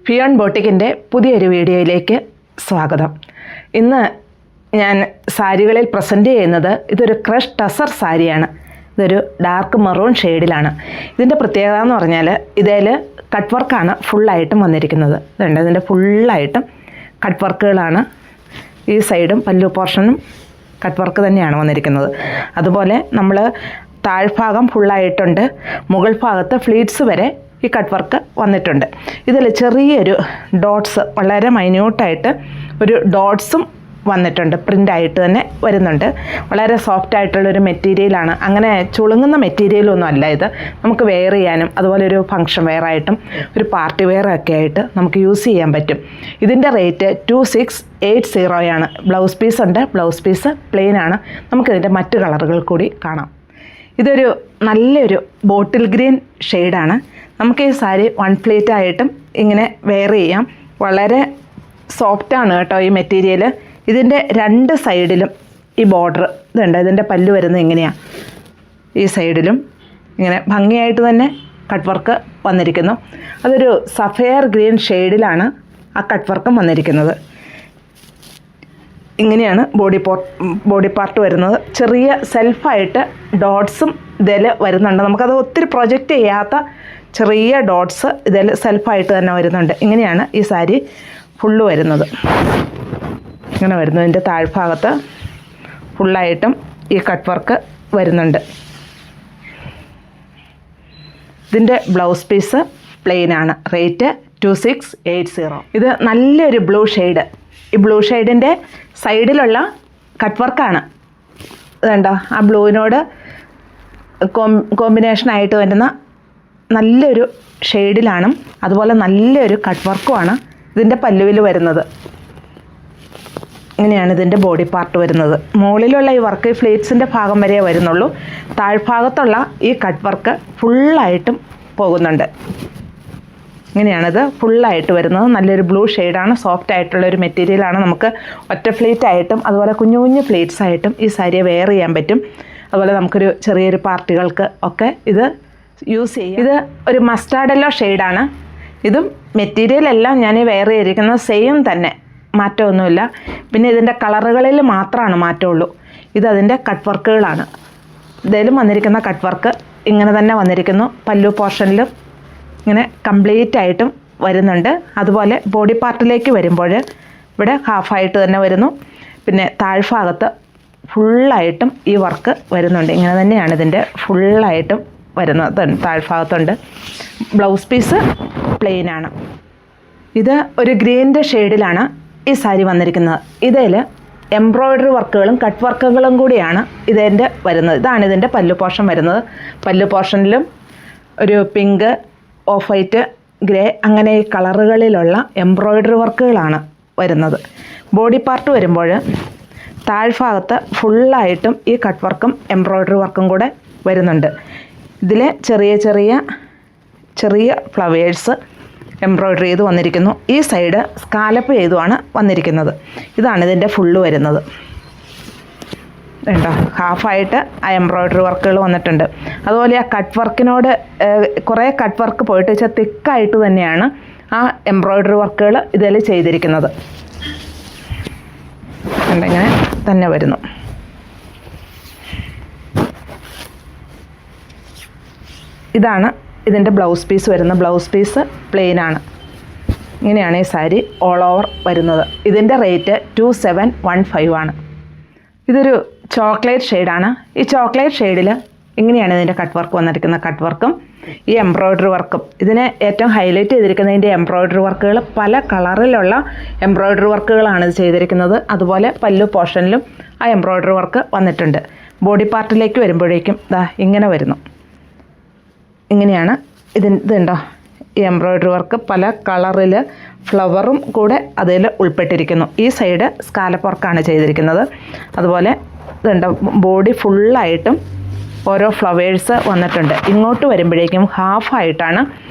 ഫിയോൺ ബോട്ടിക്കിൻ്റെ പുതിയൊരു വീഡിയോയിലേക്ക് സ്വാഗതം. ഇന്ന് ഞാൻ സാരികളിൽ പ്രസൻറ്റ് ചെയ്യുന്നത് ഇതൊരു ക്രഷ് ടസർ സാരിയാണ്. ഇതൊരു ഡാർക്ക് മെറൂൺ ഷെയ്ഡിലാണ്. ഇതിൻ്റെ പ്രത്യേകത എന്ന് പറഞ്ഞാൽ ഇതിൽ കട്ട് വർക്കാണ് ഫുള്ളായിട്ടും വന്നിരിക്കുന്നത്. ഇതുണ്ട്, ഇതിൻ്റെ ഫുള്ളായിട്ടും കട്ട് വർക്കുകളാണ്. ഈ സൈഡും പല്ലു പോർഷനും കട്ട് വർക്ക് തന്നെയാണ് വന്നിരിക്കുന്നത്. അതുപോലെ നമ്മൾ താഴ്ഭാഗം ഫുള്ളായിട്ടുണ്ട്, മുകൾ ഭാഗത്ത് ഫ്ലീറ്റ്സ് വരെ ഈ കട്ട് വർക്ക് വന്നിട്ടുണ്ട്. ഇതിൽ ചെറിയൊരു ഡോട്ട്സ്, വളരെ മൈന്യൂട്ടായിട്ട് ഒരു ഡോട്ട്സും വന്നിട്ടുണ്ട്, പ്രിൻ്റായിട്ട് തന്നെ വരുന്നുണ്ട്. വളരെ സോഫ്റ്റ് ആയിട്ടുള്ളൊരു മെറ്റീരിയലാണ്. അങ്ങനെ ചുളുങ്ങുന്ന മെറ്റീരിയലൊന്നും അല്ല ഇത്. നമുക്ക് വെയർ ചെയ്യാനും അതുപോലെ ഒരു ഫങ്ഷൻ വെയറായിട്ടും ഒരു പാർട്ടി വെയറൊക്കെ ആയിട്ട് നമുക്ക് യൂസ് ചെയ്യാൻ പറ്റും. ഇതിൻ്റെ റേറ്റ് 2680 ബ്ലൗസ് പീസ് ഉണ്ട്. ബ്ലൗസ് പീസ് പ്ലെയിൻ ആണ്. നമുക്കിതിൻ്റെ മറ്റ് കളറുകൾ കൂടി കാണാം. ഇതൊരു നല്ലൊരു ബോട്ടിൽ ഗ്രീൻ ഷെയ്ഡാണ്. നമുക്ക് ഈ സാരി വൺ പ്ലേറ്റ് ആയിട്ടും ഇങ്ങനെ വെയർ ചെയ്യാം. വളരെ സോഫ്റ്റാണ് കേട്ടോ ഈ മെറ്റീരിയൽ. ഇതിൻ്റെ രണ്ട് സൈഡിലും ഈ ബോർഡർ ഇതുണ്ട്. ഇതിൻ്റെ പല്ല് വരുന്നത് ഇങ്ങനെയാണ്. ഈ സൈഡിലും ഇങ്ങനെ ഭംഗിയായിട്ട് തന്നെ കട്ട് വർക്ക് വന്നിരിക്കുന്നു. അതൊരു സഫയർ ഗ്രീൻ ഷെയ്ഡിലാണ് ആ കട്ട് വർക്കും വന്നിരിക്കുന്നത്. ഇങ്ങനെയാണ് ബോഡി പാർട്ട് വരുന്നത്. ചെറിയ സെൽഫായിട്ട് ഡോട്ട്സും ഇതിൽ വരുന്നുണ്ട്. നമുക്കത് ഒത്തിരി പ്രൊജക്റ്റ് ചെയ്യാത്ത ചെറിയ ഡോട്ട്സ് ഇതിൽ സെൽഫായിട്ട് തന്നെ വരുന്നുണ്ട്. ഇങ്ങനെയാണ് ഈ സാരി ഫുള്ള് വരുന്നത്. ഇങ്ങനെ വരുന്നു. ഇതിൻ്റെ താഴ്ഭാഗത്ത് ഫുള്ളായിട്ടും ഈ കട്ട് വർക്ക് വരുന്നുണ്ട്. ഇതിൻ്റെ ബ്ലൗസ് പീസ് പ്ലെയിൻ ആണ്. റേറ്റ് 2680. ഇത് നല്ലൊരു ബ്ലൂ ഷെയ്ഡ്. ഈ ബ്ലൂ ഷെയ്ഡിൻ്റെ സൈഡിലുള്ള കട്ട് വർക്കാണ്. ഇതുണ്ടോ, ആ ബ്ലൂവിനോട് കോമ്പിനേഷനായിട്ട് വരുന്ന നല്ലൊരു ഷെയ്ഡിലാണ്. അതുപോലെ നല്ലൊരു കട്ട് വർക്കുമാണ് ഇതിൻ്റെ പല്ലുവിൽ വരുന്നത്. ഇങ്ങനെയാണ് ഇതിൻ്റെ ബോഡി പാർട്ട് വരുന്നത്. മുകളിലുള്ള ഈ വർക്ക് ഫ്ലീറ്റ്സിൻ്റെ ഭാഗം വരെ വരുന്നുള്ളൂ. താഴ്ഭാഗത്തുള്ള ഈ കട്ട് വർക്ക് ഫുള്ളായിട്ടും പോകുന്നുണ്ട്. ഇങ്ങനെയാണിത് ഫുള്ളായിട്ട് വരുന്നത്. നല്ലൊരു ബ്ലൂ ഷെയ്ഡാണ്. സോഫ്റ്റ് ആയിട്ടുള്ളൊരു മെറ്റീരിയലാണ്. നമുക്ക് ഒറ്റ ഫ്ലീറ്റ് ആയിട്ടും അതുപോലെ കുഞ്ഞു കുഞ്ഞു ഫ്ലീറ്റ്സ് ആയിട്ടും ഈ സാരിയെ വെയർ ചെയ്യാൻ പറ്റും. അതുപോലെ നമുക്കൊരു ചെറിയൊരു പാർട്ടികൾക്ക് ഒക്കെ ഇത് യൂസ് ചെയ്യാം. ഇത് ഒരു മസ്റ്റാർഡ് യെല്ലോ ഷെയ്ഡാണ്. ഇതും മെറ്റീരിയൽ എല്ലാം ഞാൻ വെയർ ചെയ്തിരിക്കുന്നത് സെയിം തന്നെ, മാറ്റമൊന്നുമില്ല. പിന്നെ ഇതിൻ്റെ കളറുകളിൽ മാത്രമാണ് മാറ്റമുള്ളൂ. ഇതതിൻ്റെ കട്ട് വർക്കുകളാണ്. ഇതിലും വന്നിരിക്കുന്ന കട്ട് വർക്ക് ഇങ്ങനെ തന്നെ വന്നിരിക്കുന്നു. പല്ലു പോർഷനിലും ഇങ്ങനെ കംപ്ലീറ്റ് ആയിട്ടും വരുന്നുണ്ട്. അതുപോലെ ബോഡി പാർട്ടിലേക്ക് വരുമ്പോൾ ഇവിടെ ഹാഫായിട്ട് തന്നെ വരുന്നു. പിന്നെ താഴ്ഭാഗത്ത് ഫുള്ളായിട്ടും ഈ വർക്ക് വരുന്നുണ്ട്. ഇങ്ങനെ തന്നെയാണ് ഇതിൻ്റെ ഫുള്ളായിട്ടും വരുന്നത്. താഴ്ഭാഗത്തുണ്ട്. ബ്ലൗസ് പീസ് പ്ലെയിനാണ്. ഇത് ഒരു ഗ്രീൻ്റെ ഷെയ്ഡിലാണ് ഈ സാരി വന്നിരിക്കുന്നത്. ഇതിൽ എംബ്രോയ്ഡറി വർക്കുകളും കട്ട് വർക്കുകളും കൂടിയാണ് ഇതിൻ്റെ വരുന്നത്. ഇതാണ് ഇതിൻ്റെ പല്ലു പോർഷൻ വരുന്നത്. പല്ലു പോർഷനിലും ഒരു പിങ്ക്, ഓഫ് വൈറ്റ്, ഗ്രേ അങ്ങനെ ഈ കളറുകളിലുള്ള എംബ്രോയ്ഡറി വർക്കുകളാണ് വരുന്നത്. ബോഡി പാർട്ട് വരുമ്പോൾ താഴ്ഭാഗത്ത് ഫുള്ളായിട്ടും ഈ കട്ട് വർക്കും എംബ്രോയ്ഡറി വർക്കും കൂടെ വരുന്നുണ്ട്. ഇതിൽ ചെറിയ ചെറിയ ചെറിയ ഫ്ലവേഴ്സ് എംബ്രോയ്ഡറി ചെയ്ത് വന്നിരിക്കുന്നു. ഈ സൈഡ് സ്കാലപ്പ് ചെയ്തുമാണ് വന്നിരിക്കുന്നത്. ഇതാണ് ഇതിൻ്റെ ഫുള്ള് വരുന്നത്. ഉണ്ടോ, ഹാഫായിട്ട് ആ എംബ്രോയ്ഡറി വർക്കുകൾ വന്നിട്ടുണ്ട്. അതുപോലെ ആ കട്ട് വർക്കിനോട് കുറേ കട്ട് വർക്ക് പോയിട്ട് വെച്ചാൽ തിക്കായിട്ട് തന്നെയാണ് ആ എംബ്രോയ്ഡറി വർക്കുകൾ ഇതിൽ ചെയ്തിരിക്കുന്നത്. ഇങ്ങനെ തന്നെ വരുന്നു. ഇതാണ് ഇതിൻ്റെ ബ്ലൗസ് പീസ് വരുന്നത്. ബ്ലൗസ് പീസ് പ്ലെയിനാണ്. ഇങ്ങനെയാണ് ഈ സാരി ഓൾ ഓവർ വരുന്നത്. ഇതിൻ്റെ റേറ്റ് 2715. ഇതൊരു ചോക്ലേറ്റ് ഷെയ്ഡാണ്. ഈ ചോക്ലേറ്റ് ഷെയ്ഡിൽ ഇങ്ങനെയാണ് ഇതിൻ്റെ കട്ട് വർക്ക് വന്നിരിക്കുന്ന കട്ട് വർക്കും ഈ എംബ്രോയ്ഡറി വർക്കും. ഇതിനെ ഏറ്റവും ഹൈലൈറ്റ് ചെയ്തിരിക്കുന്നതിൻ്റെ എംബ്രോയ്ഡറി വർക്കുകൾ പല കളറിലുള്ള എംബ്രോയ്ഡറി വർക്കുകളാണ് ഇത് ചെയ്തിരിക്കുന്നത്. അതുപോലെ പല്ലു പോർഷനിലും ആ എംബ്രോയ്ഡറി വർക്ക് വന്നിട്ടുണ്ട്. ബോഡി പാർട്ടിലേക്ക് വരുമ്പോഴേക്കും ദാ ഇങ്ങനെ വരുന്നു. ഇങ്ങനെയാണ് ഇതുണ്ടോ, ഈ എംബ്രോയ്ഡറി വർക്ക് പല കളറിൽ ഫ്ലവറും കൂടെ അതിൽ ഉൾപ്പെട്ടിരിക്കുന്നു. ഈ സൈഡ് സ്കാലപ്പ് വർക്കാണ് ചെയ്തിരിക്കുന്നത്. അതുപോലെ ഇതുണ്ടോ, ബോഡി ഫുള്ളായിട്ടും ഓരോ ഫ്ലവേഴ്സ് വന്നിട്ടുണ്ട്. ഇങ്ങോട്ട് വരുമ്പോഴേക്കും ഹാഫായിട്ടാണ്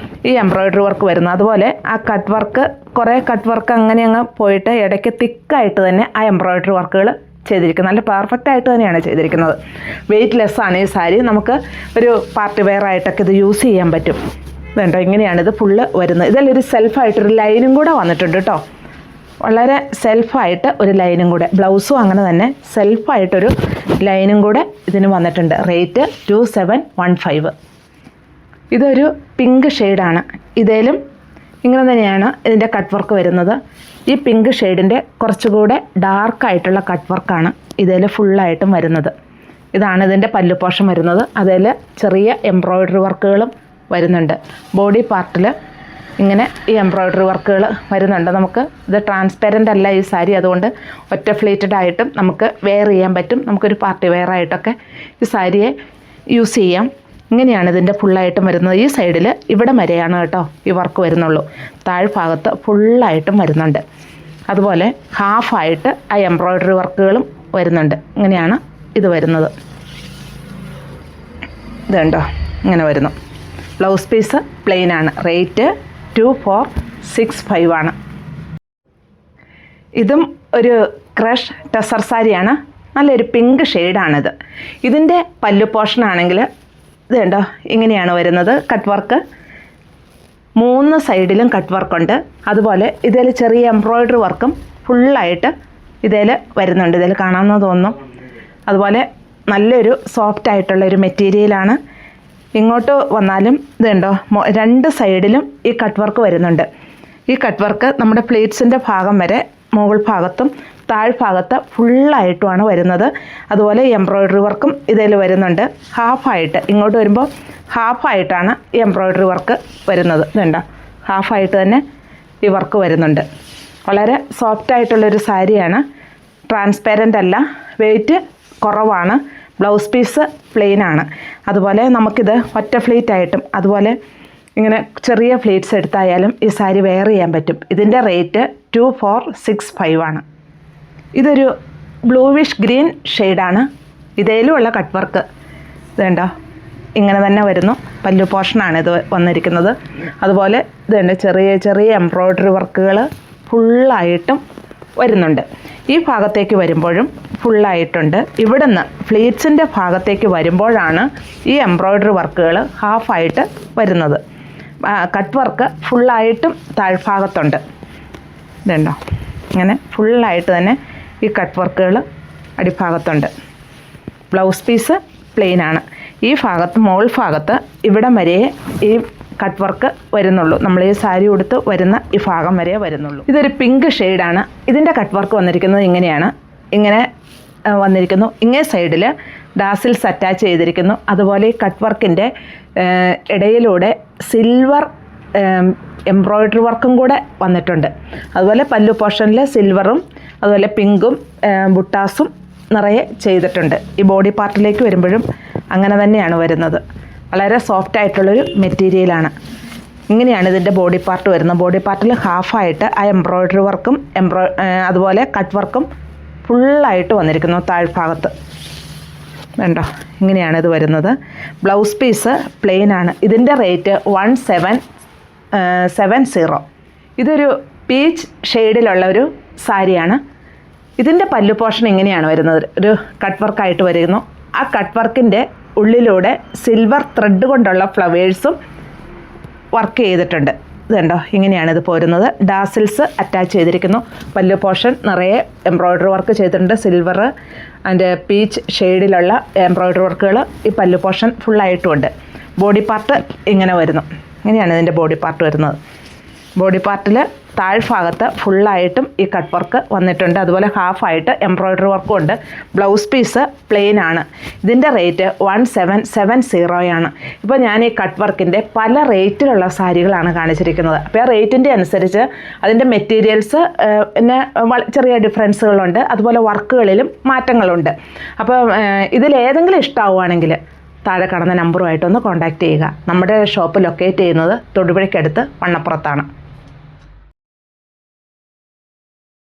ഈ എംബ്രോയ്ഡറി വർക്ക് വരുന്നത്. അതുപോലെ ആ കട്ട് വർക്ക്, കുറേ കട്ട് വർക്ക് അങ്ങനെ അങ്ങ് പോയിട്ട് ഇടയ്ക്ക് തിക്കായിട്ട് തന്നെ ആ എംബ്രോയ്ഡറി വർക്കുകൾ ചെയ്തിരിക്കുന്നത്. നല്ല പെർഫെക്റ്റ് ആയിട്ട് തന്നെയാണ് ചെയ്തിരിക്കുന്നത്. വെയ്റ്റ് ലെസ്സാണ് ഈ സാരി. നമുക്ക് ഒരു പാർട്ടി വെയർ ആയിട്ടൊക്കെ ഇത് യൂസ് ചെയ്യാൻ പറ്റും. ഇതുണ്ടോ, ഇങ്ങനെയാണിത് ഫുള്ള് വരുന്നത്. ഇതിലൊരു സെൽഫായിട്ടൊരു ലൈനും കൂടെ വന്നിട്ടുണ്ട് കേട്ടോ. വളരെ സെൽഫായിട്ട് ഒരു ലൈനും കൂടെ, ബ്ലൗസും അങ്ങനെ തന്നെ സെൽഫായിട്ടൊരു ലൈനും കൂടെ ഇതിന് വന്നിട്ടുണ്ട്. റേറ്റ് 2715. ഇതൊരു പിങ്ക് ഷെയ്ഡാണ്. ഇതേലും ഇങ്ങനെ തന്നെയാണ് ഇതിൻ്റെ കട്ട് വർക്ക് വരുന്നത്. ഈ പിങ്ക് ഷെയ്ഡിൻ്റെ കുറച്ചുകൂടെ ഡാർക്കായിട്ടുള്ള കട്ട് വർക്കാണ് ഇതിൽ ഫുള്ളായിട്ടും വരുന്നത്. ഇതാണ് ഇതിൻ്റെ പല്ലു പോർഷൻ വരുന്നത്. അതിൽ ചെറിയ എംബ്രോയ്ഡറി വർക്കുകളും വരുന്നുണ്ട്. ബോഡി പാർട്ടിൽ ഇങ്ങനെ ഈ എംബ്രോയ്ഡറി വർക്കുകൾ വരുന്നുണ്ട്. നമുക്ക് ഇത് ട്രാൻസ്പെറൻ്റ് അല്ല ഈ സാരി, അതുകൊണ്ട് ഒറ്റ ഫ്ലേറ്റഡ് ആയിട്ടും നമുക്ക് വെയർ ചെയ്യാൻ പറ്റും. നമുക്കൊരു പാർട്ടി വെയർ ആയിട്ടൊക്കെ ഈ സാരിയെ യൂസ് ചെയ്യാം. ഇങ്ങനെയാണ് ഇതിൻ്റെ ഫുള്ളായിട്ടും വരുന്നത്. ഈ സൈഡിൽ ഇവിടെ വരെയാണ് കേട്ടോ ഈ വർക്ക് വരുന്നുള്ളൂ. താഴ്ഭാഗത്ത് ഫുള്ളായിട്ടും വരുന്നുണ്ട്. അതുപോലെ ഹാഫായിട്ട് ആ എംബ്രോയ്ഡറി വർക്കുകളും വരുന്നുണ്ട്. ഇങ്ങനെയാണ് ഇത് വരുന്നത്. ഇതുണ്ടോ, ഇങ്ങനെ വരുന്നു. ബ്ലൗസ് പീസ് പ്ലെയിൻ ആണ്. റേറ്റ് 2465 ആണ്. ഇതും ഒരു ക്രഷ് ടെസർ സാരിയാണ്. നല്ലൊരു പിങ്ക് ഷെയ്ഡാണിത്. ഇതിൻ്റെ പല്ലു പോർഷൻ ആണെങ്കിൽ ഇത് കണ്ടോ, ഇങ്ങനെയാണ് വരുന്നത്. കട്ട് വർക്ക് 3 സൈഡിലും കട്ട് വർക്കുണ്ട്. അതുപോലെ ഇതിൽ ചെറിയ എംബ്രോയ്ഡറി വർക്കും ഫുള്ളായിട്ട് ഇതിൽ വരുന്നുണ്ട്. ഇതിൽ കാണാമെന്ന് തോന്നുന്നു. അതുപോലെ നല്ലൊരു സോഫ്റ്റ് ആയിട്ടുള്ളൊരു മെറ്റീരിയലാണ്. ഇങ്ങോട്ട് വന്നാലും ഇത് കണ്ടോ, 2 സൈഡിലും ഈ കട്ട് വർക്ക് വരുന്നുണ്ട്. ഈ കട്ട് വർക്ക് നമ്മുടെ പ്ലേറ്റ്സിൻ്റെ ഭാഗം വരെ മുകൾ ഭാഗത്തും താഴ്ഭാഗത്ത് ഫുള്ളായിട്ടുമാണ് വരുന്നത്. അതുപോലെ എംബ്രോയ്ഡറി വർക്കും ഇതിൽ വരുന്നുണ്ട്. ഹാഫായിട്ട് ഇങ്ങോട്ട് വരുമ്പോൾ ഹാഫായിട്ടാണ് ഈ എംബ്രോയ്ഡറി വർക്ക് വരുന്നത്. ഇതുണ്ടോ, ഹാഫായിട്ട് തന്നെ ഈ വർക്ക് വരുന്നുണ്ട്. വളരെ സോഫ്റ്റായിട്ടുള്ളൊരു സാരിയാണ്. ട്രാൻസ്പെറൻ്റ് അല്ല, വെയിറ്റ് കുറവാണ്. ബ്ലൗസ് പീസ് പ്ലെയിൻ ആണ്. അതുപോലെ നമുക്കിത് ഒറ്റ ഫ്ലീറ്റ് ആയിട്ടും അതുപോലെ ഇങ്ങനെ ചെറിയ ഫ്ലീറ്റ്സ് എടുത്തായാലും ഈ സാരി വെയർ ചെയ്യാൻ പറ്റും. ഇതിൻ്റെ റേറ്റ് 2465 ആണ്. ഇതൊരു ബ്ലൂവിഷ് ഗ്രീൻ ഷെയ്ഡാണ്. ഇതേലുമുള്ള കട്ട് വർക്ക് ഇതുണ്ടോ, ഇങ്ങനെ തന്നെ വരുന്നു. പല്ലു പോർഷനാണ് ഇത് വന്നിരിക്കുന്നത്. അതുപോലെ ഇതുണ്ട്, ചെറിയ ചെറിയ എംബ്രോയ്ഡറി വർക്കുകൾ ഫുള്ളായിട്ടും വരുന്നുണ്ട്. ഈ ഭാഗത്തേക്ക് വരുമ്പോഴും ഫുള്ളായിട്ടുണ്ട്. ഇവിടുന്ന് ഫ്ലീറ്റ്സിൻ്റെ ഭാഗത്തേക്ക് വരുമ്പോഴാണ് ഈ എംബ്രോയ്ഡറി വർക്കുകൾ ഹാഫായിട്ട് വരുന്നത്. കട്ട് വർക്ക് ഫുള്ളായിട്ടും താഴ്ഭാഗത്തുണ്ട്. ഇതുണ്ടോ, ഇങ്ങനെ ഫുള്ളായിട്ട് തന്നെ ഈ കട്ട് വർക്കുകൾ അടിഭാഗത്തുണ്ട്. ബ്ലൗസ് പീസ് പ്ലെയിൻ ആണ്. ഈ ഭാഗത്ത് മുകൾ ഭാഗത്ത് ഇവിടം വരെ ഈ കട്ട് വർക്ക് വരുന്നുള്ളൂ. നമ്മൾ ഈ സാരി ഉടുത്ത് വരുന്ന ഈ ഭാഗം വരെ വരുന്നുള്ളൂ. ഇതൊരു പിങ്ക് ഷെയ്ഡാണ്. ഇതിൻ്റെ കട്ട് വർക്ക് വന്നിരിക്കുന്നത് ഇങ്ങനെയാണ്. ഇങ്ങനെ വന്നിരിക്കുന്നു. ഇങ്ങേ സൈഡിൽ ഡാസിൽസ് അറ്റാച്ച് ചെയ്തിരിക്കുന്നു. അതുപോലെ ഈ കട്ട് വർക്കിൻ്റെ ഇടയിലൂടെ സിൽവർ എംബ്രോയ്ഡറി വർക്കും കൂടെ വന്നിട്ടുണ്ട്. അതുപോലെ പല്ലു പോർഷനിൽ സിൽവറും അതുപോലെ പിങ്കും ബുട്ടാസും നിറയെ ചെയ്തിട്ടുണ്ട്. ഈ ബോഡി പാർട്ടിലേക്ക് വരുമ്പോഴും അങ്ങനെ തന്നെയാണ് വരുന്നത്. വളരെ സോഫ്റ്റ് ആയിട്ടുള്ളൊരു മെറ്റീരിയലാണ്. ഇങ്ങനെയാണ് ഇതിൻ്റെ ബോഡി പാർട്ട് വരുന്നത്. ബോഡി പാർട്ടിൽ ഹാഫായിട്ട് ആ എംബ്രോയ്ഡറി വർക്കും അതുപോലെ കട്ട് വർക്കും ഫുള്ളായിട്ട് വന്നിരിക്കുന്നു താഴ്ഭാഗത്ത്. വേണ്ടോ, ഇങ്ങനെയാണ് ഇത് വരുന്നത്. ബ്ലൗസ് പീസ് പ്ലെയിൻ ആണ്. ഇതിൻ്റെ റേറ്റ് 1770. ഇതൊരു പീച്ച് ഷെയ്ഡിലുള്ള ഒരു സാരിയാണ്. ഇതിൻ്റെ പല്ലു പോർഷൻ ഇങ്ങനെയാണ് വരുന്നത്. ഒരു കട്ട് വർക്കായിട്ട് വരുന്നു. ആ കട്ട് വർക്കിൻ്റെ ഉള്ളിലൂടെ സിൽവർ ത്രെഡ് കൊണ്ടുള്ള ഫ്ലവേഴ്സും വർക്ക് ചെയ്തിട്ടുണ്ട്. ഇതുണ്ടോ, ഇങ്ങനെയാണ് ഇത് പോരുന്നത്. ഡാസിൽസ് അറ്റാച്ച് ചെയ്തിരിക്കുന്നു. പല്ലു പോർഷൻ നിറയെ എംബ്രോയ്ഡറി വർക്ക് ചെയ്തിട്ടുണ്ട്. സിൽവർ ആൻഡ് പീച്ച് ഷെയ്ഡിലുള്ള എംബ്രോയ്ഡറി വർക്കുകൾ ഈ പല്ലു പോർഷൻ ഫുള്ളായിട്ടുമുണ്ട്. ബോഡി പാർട്ട് ഇങ്ങനെ വരുന്നു. ഇങ്ങനെയാണ് ഇതിൻ്റെ ബോഡി പാർട്ട് വരുന്നത്. ബോഡി പാർട്ടിൽ താഴ്ഭാഗത്ത് ഫുള്ളായിട്ടും ഈ കട്ട് വർക്ക് വന്നിട്ടുണ്ട്. അതുപോലെ ഹാഫായിട്ട് എംബ്രോയ്ഡറി വർക്കും ഉണ്ട്. ബ്ലൗസ് പീസ് പ്ലെയിൻ ആണ്. ഇതിൻ്റെ റേറ്റ് 1770 ആണ്. ഇപ്പോൾ ഞാൻ ഈ കട്ട് വർക്കിൻ്റെ പല റേറ്റിലുള്ള സാരികളാണ് കാണിച്ചിരിക്കുന്നത്. അപ്പോൾ ആ റേറ്റിൻ്റെ അനുസരിച്ച് അതിൻ്റെ മെറ്റീരിയൽസ് പിന്നെ ചെറിയ ഡിഫറൻസുകളുണ്ട്. അതുപോലെ വർക്കുകളിലും മാറ്റങ്ങളുണ്ട്. അപ്പോൾ ഇതിലേതെങ്കിലും ഇഷ്ടമാവുകയാണെങ്കിൽ താഴെ കാണുന്ന നമ്പറുമായിട്ടൊന്ന് കോൺടാക്റ്റ് ചെയ്യുക. നമ്മുടെ ഷോപ്പ് ലൊക്കേറ്റ് ചെയ്യുന്നത് തൊടുപുഴയ്ക്കടുത്ത് വണ്ണപ്പുറത്താണ്.